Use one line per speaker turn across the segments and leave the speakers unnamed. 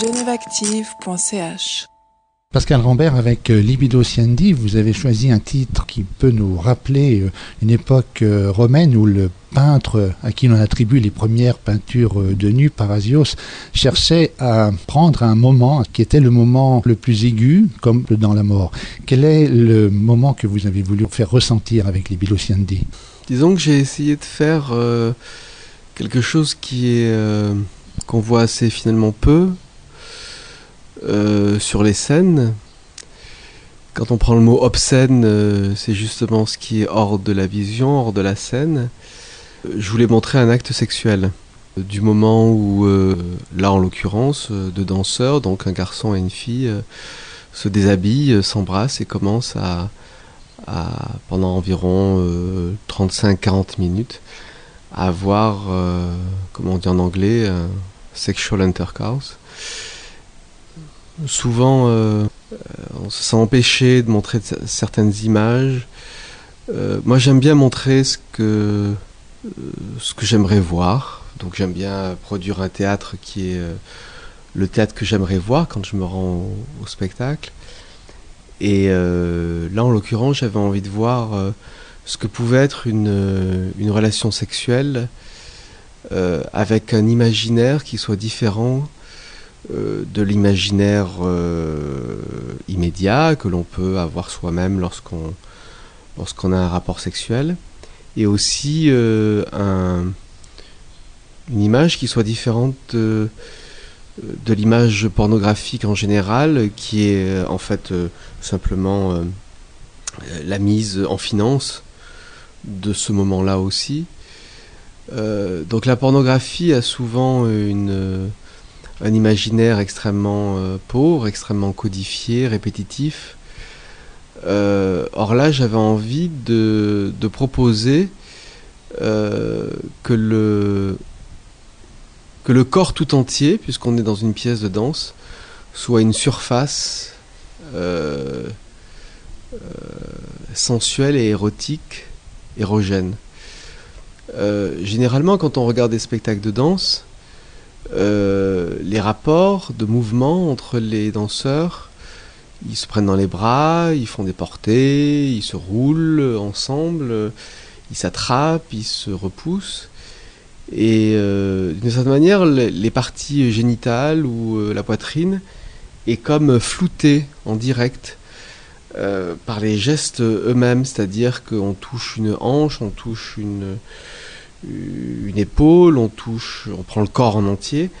genevactive.ch.
Pascal Rambert, avec Libido Sciendi, vous avez choisi un titre qui peut nous rappeler une époque romaine où le peintre à qui l'on attribue les premières peintures de nu, Parasios, cherchait à prendre un moment qui était le moment le plus aigu, comme dans la mort. Quel est le moment que vous avez voulu faire ressentir avec Libido Sciendi ?
Disons que j'ai essayé de faire quelque chose qui est qu'on voit assez finalement peu sur les scènes. Quand on prend le mot obscène, c'est justement ce qui est hors de la vision, hors de la scène. Je voulais montrer un acte sexuel. Du moment où, là en l'occurrence, deux danseurs, donc un garçon et une fille, se déshabillent, s'embrassent et commencent à pendant environ 35-40 minutes, à avoir, comme on dit en anglais, sexual intercourse. Souvent, on se sent empêché de montrer certaines images. Moi, j'aime bien montrer ce que j'aimerais voir. Donc, j'aime bien produire un théâtre qui est le théâtre que j'aimerais voir quand je me rends au spectacle. Et là, en l'occurrence, j'avais envie de voir ce que pouvait être une relation sexuelle avec un imaginaire qui soit différent de l'imaginaire immédiat que l'on peut avoir soi-même lorsqu'on a un rapport sexuel, et aussi une image qui soit différente de l'image pornographique en général, qui est en fait simplement la mise en finance de ce moment-là aussi. Donc la pornographie a souvent un imaginaire extrêmement pauvre, extrêmement codifié, répétitif. Or là, j'avais envie de proposer que le corps tout entier, puisqu'on est dans une pièce de danse, soit une surface sensuelle et érotique, érogène. Généralement, quand on regarde des spectacles de danse, les rapports de mouvement entre les danseurs, ils se prennent dans les bras, ils font des portées, ils se roulent ensemble, ils s'attrapent, ils se repoussent. Et d'une certaine manière, les parties génitales ou la poitrine est comme floutée en direct par les gestes eux-mêmes, c'est-à-dire qu'on touche une hanche, on touche une épaule, on prend le corps en entier,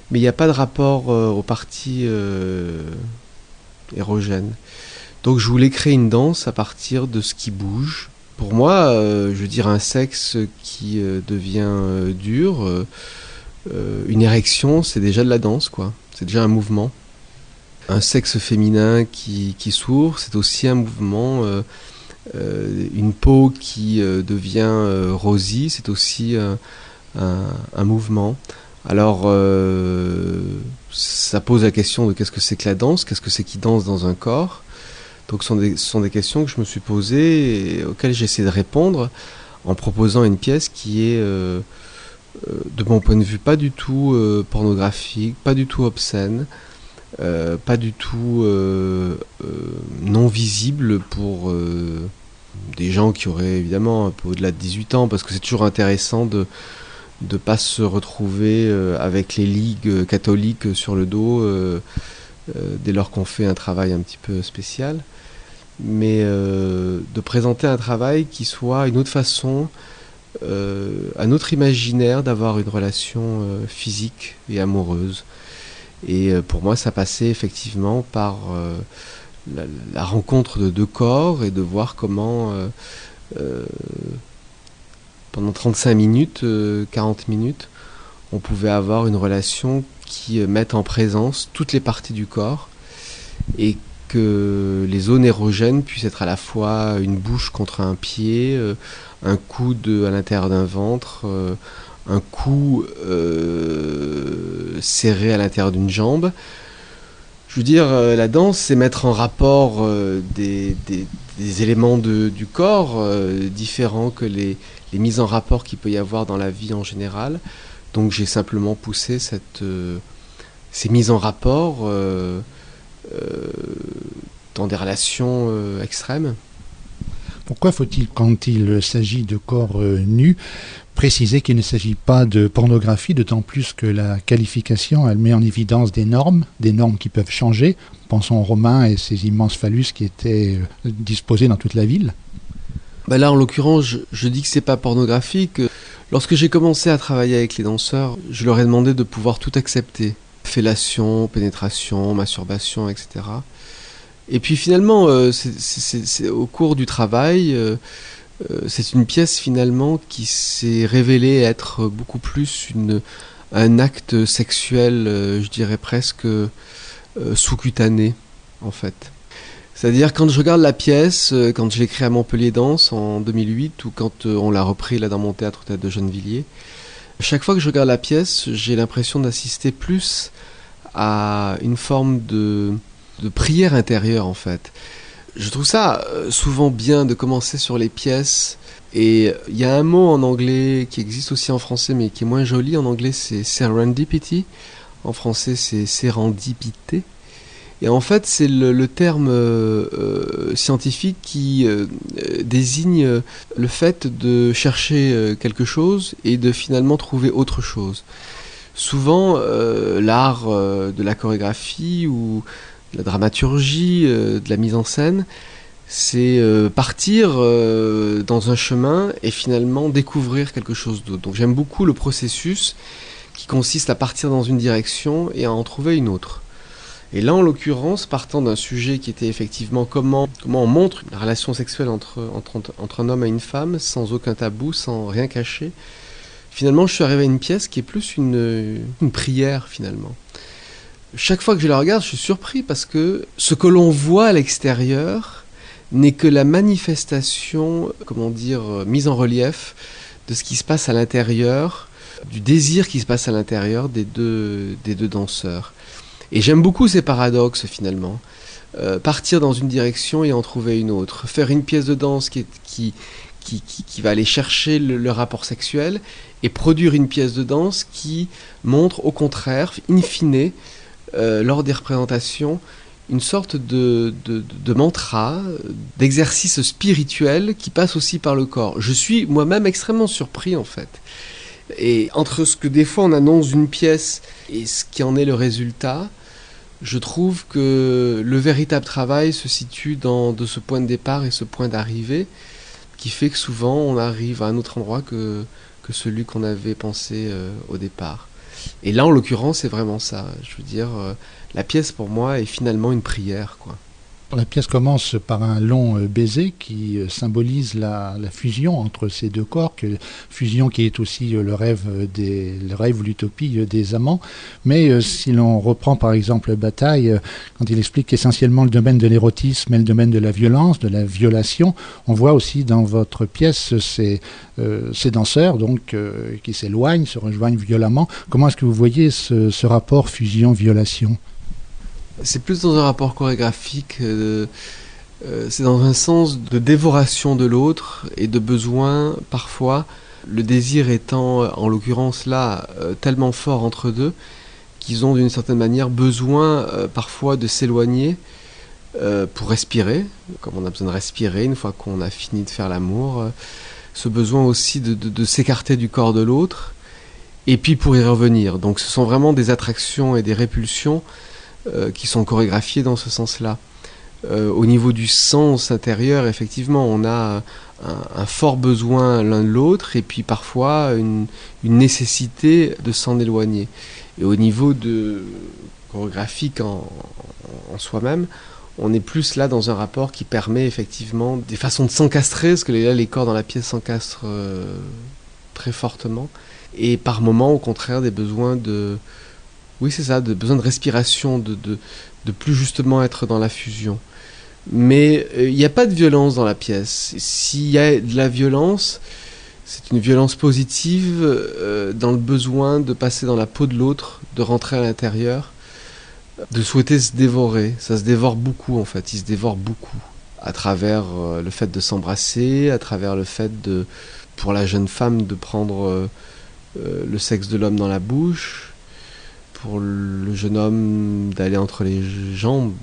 mais il n'y a pas de rapport aux parties érogènes. Donc je voulais créer une danse à partir de ce qui bouge. Pour moi, je veux dire, un sexe qui devient dur, une érection, c'est déjà de la danse, quoi. C'est déjà un mouvement. Un sexe féminin qui s'ouvre, c'est aussi un mouvement. Une peau qui devient rosée, c'est aussi un mouvement. Alors, ça pose la question de qu'est-ce que c'est que la danse, qu'est-ce que c'est qui danse dans un corps. Donc ce sont des questions que je me suis posées et auxquelles j'essaie de répondre en proposant une pièce qui est, de mon point de vue, pas du tout pornographique, pas du tout obscène, pas du tout non visible pour des gens qui auraient évidemment un peu au-delà de 18 ans, parce que c'est toujours intéressant de ne pas se retrouver avec les ligues catholiques sur le dos dès lors qu'on fait un travail un petit peu spécial, mais de présenter un travail qui soit une autre façon, un autre imaginaire d'avoir une relation physique et amoureuse. Et pour moi, ça passait effectivement par la rencontre de deux corps et de voir comment pendant 35 minutes, 40 minutes, on pouvait avoir une relation qui mette en présence toutes les parties du corps et que les zones érogènes puissent être à la fois une bouche contre un pied, un coude à l'intérieur d'un ventre, un cou serré à l'intérieur d'une jambe. Je veux dire, la danse, c'est mettre en rapport des éléments du corps différents que les mises en rapport qu'il peut y avoir dans la vie en général. Donc j'ai simplement poussé cette ces mises en rapport dans des relations extrêmes.
Pourquoi faut-il, quand il s'agit de corps nus, préciser qu'il ne s'agit pas de pornographie, d'autant plus que la qualification, elle met en évidence des normes qui peuvent changer. Pensons aux Romains et ces immenses phallus qui étaient disposés dans toute la ville.
Bah là, en l'occurrence, je dis que c'est pas pornographique. Lorsque j'ai commencé à travailler avec les danseurs, je leur ai demandé de pouvoir tout accepter. Fellation, pénétration, masturbation, etc. Et puis finalement, c'est au cours du travail, c'est une pièce finalement qui s'est révélée être beaucoup plus un acte sexuel, je dirais presque sous-cutané, en fait. C'est-à-dire quand je regarde la pièce, quand je l'ai créée à Montpellier Danse en 2008, ou quand on l'a repris là dans mon théâtre au théâtre de Gennevilliers, chaque fois que je regarde la pièce, j'ai l'impression d'assister plus à une forme de prière intérieure en fait. Je trouve ça souvent bien de commencer sur les pièces, et il y a un mot en anglais qui existe aussi en français mais qui est moins joli. En anglais c'est serendipity, en français c'est sérendipité, et en fait c'est le terme scientifique qui désigne le fait de chercher quelque chose et de finalement trouver autre chose. Souvent l'art de la chorégraphie ou la dramaturgie, de la mise en scène, c'est partir dans un chemin et finalement découvrir quelque chose d'autre. Donc j'aime beaucoup le processus qui consiste à partir dans une direction et à en trouver une autre. Et là, en l'occurrence, partant d'un sujet qui était effectivement comment on montre une relation sexuelle entre un homme et une femme, sans aucun tabou, sans rien cacher, finalement je suis arrivé à une pièce qui est plus une prière finalement. Chaque fois que je la regarde, je suis surpris parce que ce que l'on voit à l'extérieur n'est que la manifestation, mise en relief de ce qui se passe à l'intérieur, du désir qui se passe à l'intérieur des deux danseurs. Et j'aime beaucoup ces paradoxes finalement. Partir dans une direction et en trouver une autre. Faire une pièce de danse qui va aller chercher le rapport sexuel et produire une pièce de danse qui montre au contraire, in fine, lors des représentations, une sorte de mantra, d'exercice spirituel qui passe aussi par le corps. Je suis moi-même extrêmement surpris en fait. Et entre ce que des fois on annonce d'une pièce et ce qui en est le résultat, je trouve que le véritable travail se situe de ce point de départ et ce point d'arrivée, qui fait que souvent on arrive à un autre endroit que celui qu'on avait pensé au départ. Et là, en l'occurrence, c'est vraiment ça. Je veux dire, la pièce, pour moi, est finalement une prière, quoi.
La pièce commence par un long baiser qui symbolise la fusion entre ces deux corps, fusion qui est aussi le rêve ou l'utopie des amants. Mais si l'on reprend par exemple Bataille, quand il explique qu'essentiellement le domaine de l'érotisme est le domaine de la violence, de la violation, on voit aussi dans votre pièce ces danseurs qui s'éloignent, se rejoignent violemment. Comment est-ce que vous voyez ce rapport fusion-violation ?
C'est plus dans un rapport chorégraphique, c'est dans un sens de dévoration de l'autre et de besoin, parfois, le désir étant, en l'occurrence là, tellement fort entre deux, qu'ils ont d'une certaine manière besoin parfois de s'éloigner pour respirer, comme on a besoin de respirer une fois qu'on a fini de faire l'amour, ce besoin aussi de s'écarter du corps de l'autre, et puis pour y revenir. Donc ce sont vraiment des attractions et des répulsions qui sont chorégraphiés dans ce sens-là. Au niveau du sens intérieur, effectivement, on a un fort besoin l'un de l'autre et puis parfois une nécessité de s'en éloigner. Et au niveau chorégraphique en soi-même, on est plus là dans un rapport qui permet effectivement des façons de s'encastrer, parce que là, les corps dans la pièce s'encastrent très fortement, et par moments, au contraire, des besoins oui, c'est ça, besoin de respiration, de plus justement être dans la fusion. Mais il n'y a pas de violence dans la pièce. S'il y a de la violence, c'est une violence positive dans le besoin de passer dans la peau de l'autre, de rentrer à l'intérieur, de souhaiter se dévorer. Ça se dévore beaucoup en fait, il se dévore beaucoup. À travers le fait de s'embrasser, à travers le fait pour la jeune femme de prendre le sexe de l'homme dans la bouche, pour le jeune homme d'aller entre les jambes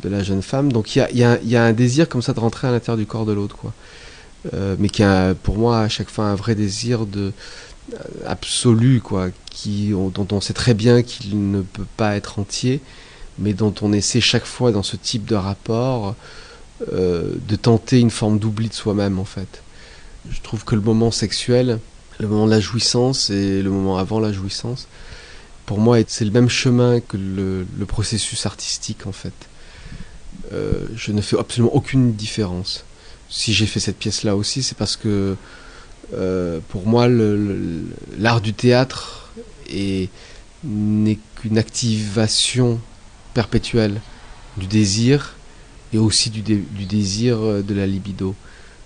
de la jeune femme. Donc il y a un désir comme ça de rentrer à l'intérieur du corps de l'autre, quoi. Mais qui a pour moi à chaque fois un vrai désir absolu, quoi, dont on sait très bien qu'il ne peut pas être entier, mais dont on essaie chaque fois dans ce type de rapport de tenter une forme d'oubli de soi-même, en fait. Je trouve que le moment sexuel, le moment de la jouissance et le moment avant la jouissance, pour moi, c'est le même chemin que le processus artistique, en fait. Je ne fais absolument aucune différence. Si j'ai fait cette pièce-là aussi, c'est parce que pour moi, l'art du théâtre n'est qu'une activation perpétuelle du désir et aussi du désir de la libido.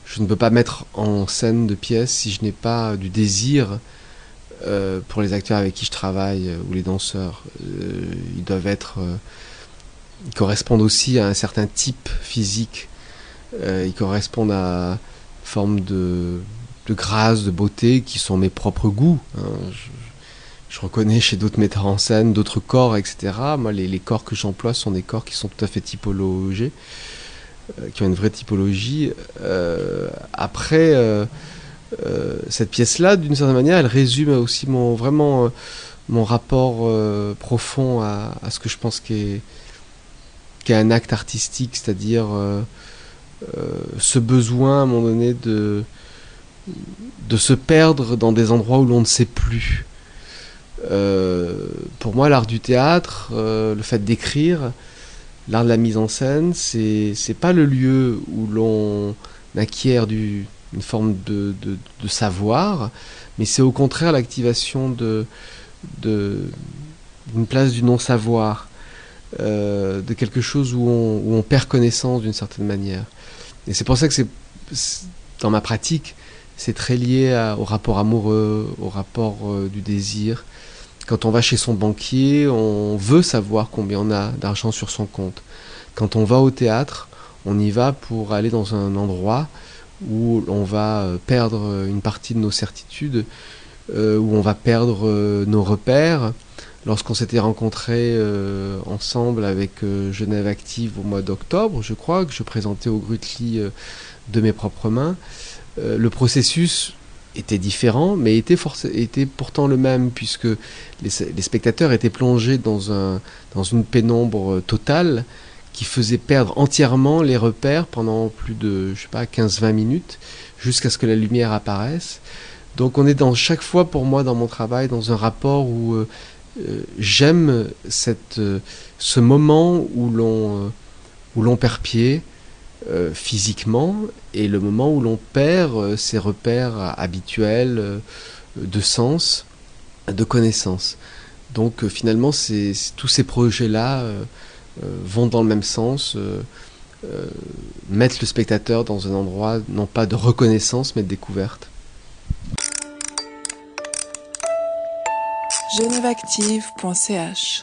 Je ne peux pas mettre en scène de pièce si je n'ai pas du désir pour les acteurs avec qui je travaille ou les danseurs. Ils doivent ils correspondent aussi à un certain type physique. Ils correspondent à une forme de grâce, de beauté qui sont mes propres goûts. Hein. Je reconnais chez d'autres metteurs en scène, d'autres corps, etc. Moi, les corps que j'emploie sont des corps qui sont tout à fait typologés, qui ont une vraie typologie. Après, cette pièce-là, d'une certaine manière, elle résume aussi vraiment mon rapport profond à ce que je pense qu'est un acte artistique, c'est-à-dire ce besoin à un moment donné de se perdre dans des endroits où l'on ne sait plus. Pour moi, l'art du théâtre, le fait d'écrire, l'art de la mise en scène, c'est pas le lieu où l'on acquiert une forme de savoir, mais c'est au contraire l'activation d'une place du non-savoir, de quelque chose où on perd connaissance d'une certaine manière. Et c'est pour ça que dans ma pratique, c'est très lié au rapport amoureux, au rapport du désir. Quand on va chez son banquier, on veut savoir combien on a d'argent sur son compte. Quand on va au théâtre, on y va pour aller dans un endroit où on va perdre une partie de nos certitudes, où on va perdre nos repères. Lorsqu'on s'était rencontrés ensemble avec Genève Active au mois d'octobre, je crois, que je présentais au Grutli de mes propres mains, le processus était différent, mais était pourtant le même, puisque les spectateurs étaient plongés dans une pénombre totale qui faisait perdre entièrement les repères pendant plus de, je sais pas, 15-20 minutes, jusqu'à ce que la lumière apparaisse. Donc on est chaque fois, pour moi, dans mon travail, dans un rapport où j'aime ce moment où l'on perd pied physiquement, et le moment où l'on perd ses repères habituels de sens, de connaissance. Donc finalement, tous ces projets-là vont dans le même sens, mettre le spectateur dans un endroit non pas de reconnaissance mais de découverte.
Geneveactive.ch